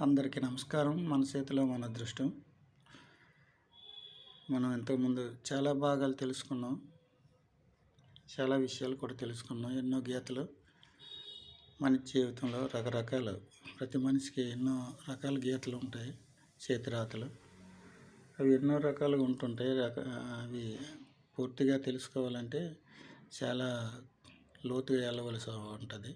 అందరికీ నమస్కారం. మన చేతిలో మన అదృష్టం. మనం ఇంతకుముందు చాలా భాగాలు తెలుసుకున్నాం, చాలా విషయాలు కూడా తెలుసుకున్నాం. ఎన్నో గీతలు మన జీవితంలో రకరకాలు, ప్రతి మనిషికి ఎన్నో రకాల గీతలు ఉంటాయి, చేతిరాతలు. అవి ఎన్నో రకాలుగా ఉంటుంటాయి. అవి పూర్తిగా తెలుసుకోవాలంటే చాలా లోతుగా వెళ్ళవలసి ఉంటుంది.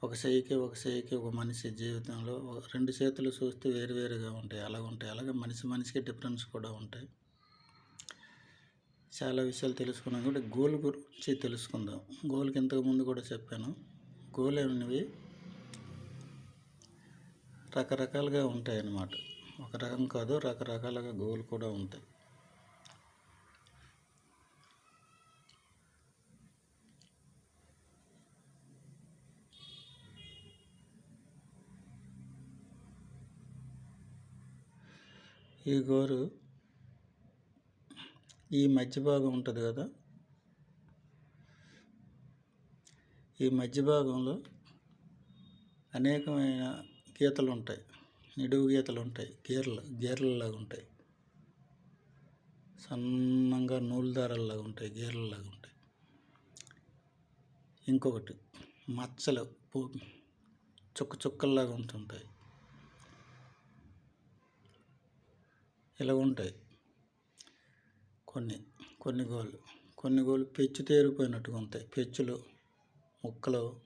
ఒక చెయ్యికి ఒక మనిషి జీవితంలో రెండు చేతులు చూస్తే వేరువేరుగా ఉంటాయి. అలాగే మనిషికి డిఫరెన్స్ కూడా ఉంటాయి. చాలా విషయాలు తెలుసుకున్నాం కూడా. గోల్ గురించి తెలుసుకుందాం. గోల్కి ఇంతకుముందు కూడా చెప్పాను. గోల్ అనేవి రకరకాలుగా ఉంటాయి అన్నమాట. ఒక రకం కాదు, రకరకాలుగా గోల్ కూడా ఉంటాయి. ఈ గోరు ఈ మధ్య భాగం ఉంటుంది కదా, ఈ మధ్య భాగంలో అనేకమైన గీతలు ఉంటాయి, నిడువు గీతలు ఉంటాయి, గీర్లలాగా ఉంటాయి, సన్నంగా నూలు దారాల్లాగా ఉంటాయి, గీర్లలాగా ఉంటాయి. ఇంకొకటి మచ్చలు చుక్కల్లాగా ఉంటుంటాయి. ఇలా ఉంటాయి కొన్ని గోళ్ళు పెచ్చు తేరిపోయినట్టుగా ఉంటాయి. పెచ్చులు ముక్కలు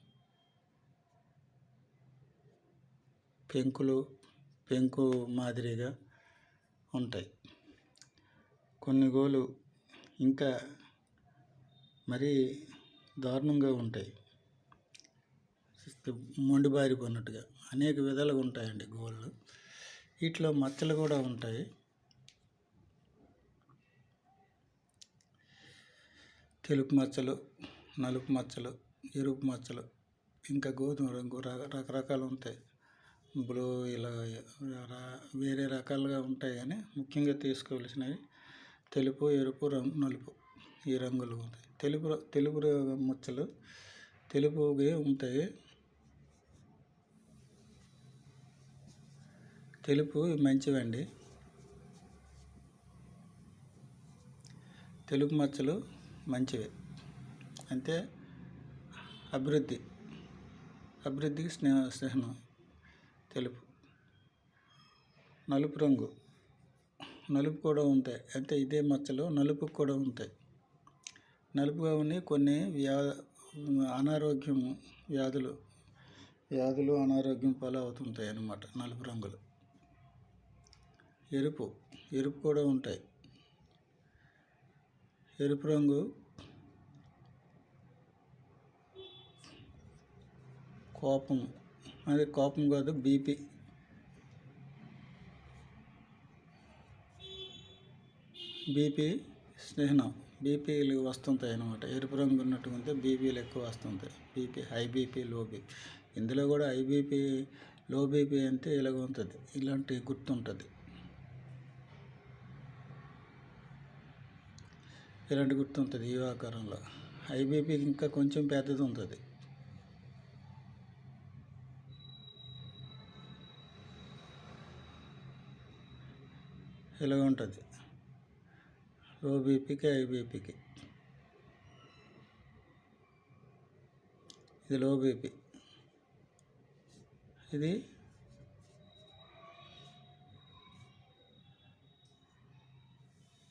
పెంకు మాదిరిగా ఉంటాయి. కొన్ని గోళ్ళు ఇంకా మరీ దారుణంగా ఉంటాయి, మొండిబారిపోయినట్టుగా. అనేక విధాలుగా ఉంటాయండి గోళ్ళు. వీటిలో మచ్చలు కూడా ఉంటాయి. తెలుపు మచ్చలు, నలుపు మచ్చలు, ఎరుపు మచ్చలు, ఇంకా గోధుమ రంగు రకరకాలు ఉంటాయి. బ్లూ ఇలా వేరే రకాలుగా ఉంటాయి. కానీ ముఖ్యంగా తీసుకోవలసినవి తెలుపు, ఎరుపు, నలుపు ఈ రంగులు ఉంటాయి. తెలుపు మచ్చలు తెలుపుగా ఉంటాయి. తెలుపు మంచివండి. తెలుపు మచ్చలు మంచివి. అంటే అభివృద్ధికి చిహ్నం తెలుపు. నలుపు రంగు, నలుపు కూడా ఉంటాయి. అంటే ఇదే మచ్చలు నలుపు కూడా ఉంటాయి. నలుపుగా ఉన్నాయి కొన్ని వ్యాధులు అనారోగ్యం పాలవుతుంటాయి అన్నమాట నలుపు రంగులు. ఎరుపు కూడా ఉంటాయి. ఎరుపు రంగు కోపం కాదు, బీపీ చిహ్నం. బీపీలు వస్తుంటాయి అన్నమాట. ఎరుపు రంగు ఉన్నట్టు ఉంటే బీపీలు ఎక్కువ వస్తుంటాయి. High BP, low BP. ఇందులో కూడా హై బీపీ, లో బీపీ అంటే ఇలాగ ఉంటుంది. ఇలాంటి గుర్తుంటుంది. ఇలాంటి గుర్తుంటుంది ఈ ఆకారంలో. హై బీపీకి ఇంకా కొంచెం పెద్దది ఉంటుంది. ఇలాగ ఉంటుంది లో బీపీకి, హై బీపీకి. ఇది లో బీపీ. ఇది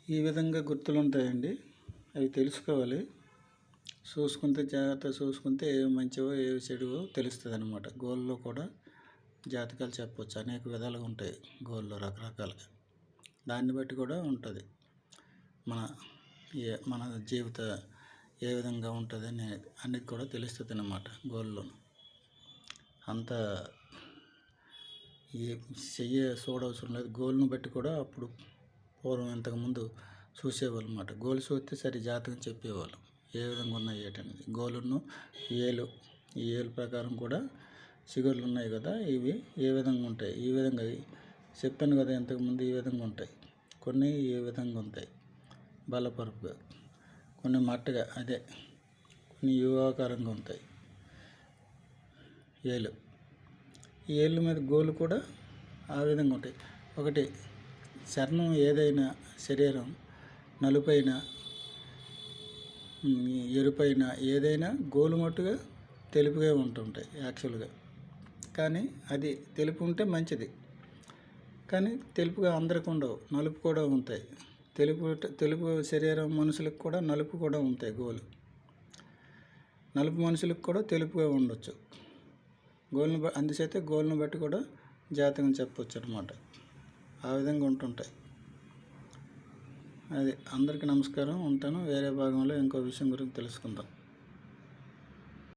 ఈ విధంగా గుర్తులు ఉంటాయండి. అవి తెలుసుకోవాలి. జాగ్రత్తగా చూసుకుంటే ఏవి మంచివో ఏవి చెడువో తెలుస్తుంది అన్నమాట. గోల్లో కూడా జాతకాలు చెప్పవచ్చు. అనేక విధాలుగా ఉంటాయి గోల్లో, రకరకాలుగా. దాన్ని బట్టి కూడా ఉంటుంది మన జీవిత ఏ విధంగా ఉంటుంది అనేది కూడా తెలుస్తుంది అన్నమాట గోల్లో. అంత చూడవసరం లేదు. గోల్ను బట్టి కూడా అప్పుడు పూర్వం ఇంతకుముందు చూసేవాళ్ళు అన్నమాట. గోలు చూస్తే సరి జాతకం చెప్పేవాళ్ళు ఏ విధంగా ఉన్నాయి ఏంటనేది. గోలును ఈ ఏలు ప్రకారం కూడా చిగుర్లు ఉన్నాయి కదా, ఇవి ఏ విధంగా ఉంటాయి. ఈ విధంగా చెప్పాను కదా ఇంతకుముందు. ఈ విధంగా ఉంటాయి. కొన్ని ఏ విధంగా ఉంటాయి బలపరుపుగా, కొన్ని మట్టగా, కొన్ని యువాకారంగా ఉంటాయి. ఈ ఏళ్ళ మీద గోళ్ళు కూడా ఆ విధంగా ఉంటాయి. ఒకటి చర్మం ఏదైనా శరీరం నలుపైన ఎరుపైన ఏదైనా గోలు మట్టుగా తెలుపుగా ఉంటుంటాయి యాక్చువల్గా. కానీ అది తెలుపు ఉంటే మంచిది, కానీ తెలుపుగా అందరికి ఉండవు, నలుపు కూడా ఉంటాయి. తెలుపు శరీరం మనుషులకు కూడా నలుపు కూడా ఉంటాయి గోలు. నలుపు మనుషులకు కూడా తెలుపుగా ఉండొచ్చు. అందుచేత గోళ్ళను బట్టి కూడా జాతకం చెప్పవచ్చు అనమాట. ఆ విధంగా ఉంటుంటాయి. అది అందరికీ నమస్కారం. ఉంటాను. వేరే భాగంలో ఇంకో విషయం గురించి తెలుసుకుందాం.